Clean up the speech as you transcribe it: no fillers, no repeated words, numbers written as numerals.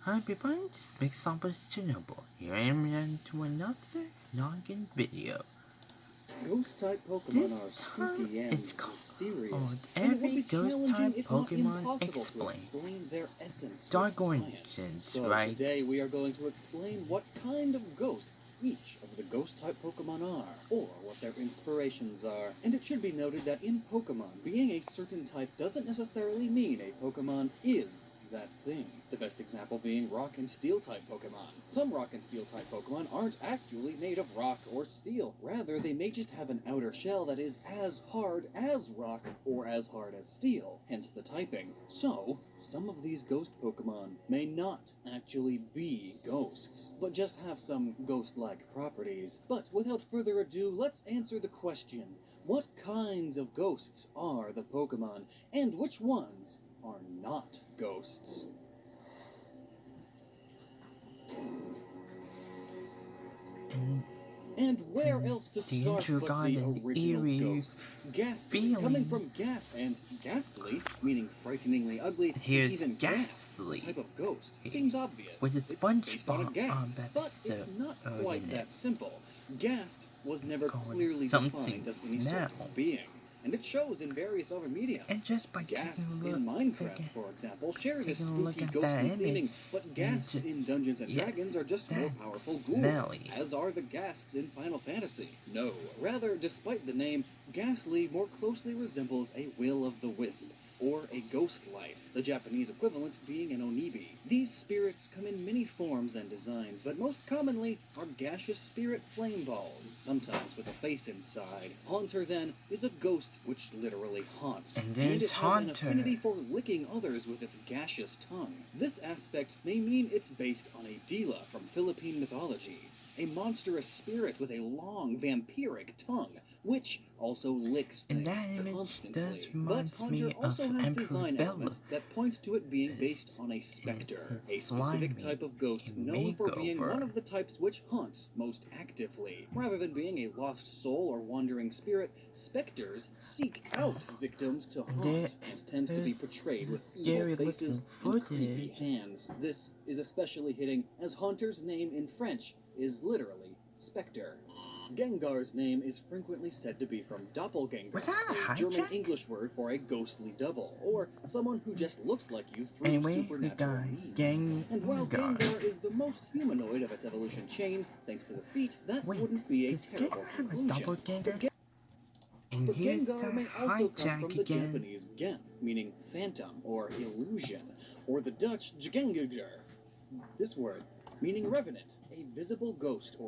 Hi everyone, this is Mixopolis Chanoble. Here I am to another Gnoggin video. Ghost-type Pokemon This are time spooky and it's called mysterious, and it would Every be Ghost challenging, Type if not Pokemon impossible, to Explained. explain their essence with Dark science. Origins, So right? today we are going to explain what kind of ghosts each of the Ghost-type Pokemon are, or what their inspirations are. And it should be noted that in Pokemon, being a certain type doesn't necessarily mean a Pokemon is that thing. The best example being Rock and Steel type Pokemon. Some Rock and Steel type Pokemon aren't actually made of rock or steel. Rather, they may just have an outer shell that is as hard as rock or as hard as steel, hence the typing. So, some of these ghost Pokemon may not actually be ghosts, but just have some ghost-like properties. But without further ado, let's answer the question: what kinds of ghosts are the Pokemon, and which ones are not ghosts? And where else to The start intro but got the an original eerie ghost? Ghastly, feeling. coming from gas, and ghastly, meaning frighteningly ugly, Here's and even Ghastly. ghast, the type of ghost, seems obvious. With a It's based on a SpongeBob gas, but it's episode not quite in that it. simple. Ghast was never Called clearly something defined as any sort smell. of being, and it shows in various other mediums. And just by Ghasts taking a in look Minecraft, again, for example, share this taking a look spooky, at that ghostly image, theming, but ghasts just- in Dungeons and yes, Dragons are just more that's powerful ghouls, smelly. as are the ghasts in Final Fantasy. No, rather, despite the name, Ghastly more closely resembles a will-o'-the-wisp, or a ghost light, the Japanese equivalent being an onibi. These spirits come in many forms and designs, but most commonly are gaseous spirit flame balls, sometimes with a face inside. Haunter, then, is a ghost which literally haunts, And and there's it has an Haunter. affinity for licking others with its gaseous tongue. This aspect may mean it's based on a Dila from Philippine mythology, a monstrous spirit with a long vampiric tongue, which also licks And things that image constantly. does But reminds Haunter me also of has Emperor design Bella. elements that point to it being His- based on a specter, his a specific slimy type of ghost in known for being one makeover. of the types which haunt most actively. Rather than being a lost soul or wandering spirit, specters seek out victims to haunt and tends to be portrayed with evil faces and creepy hands. This is especially hitting as Haunter's name in French is literally specter. Gengar's name is frequently said to be from Doppelganger, Was that a a German hijack? English word for a ghostly double, or someone who just looks like you through Anyway, we supernatural got means. And while Gengar. Gengar is the most humanoid of its evolution chain, thanks to the feet, that Wait, wouldn't be a does terrible Gengar have a conclusion. doppelganger? But And but here's Gengar the may also come hijack from the again. Japanese gen, meaning phantom or illusion, or the Dutch Gegengiger, this word meaning revenant, a visible ghost or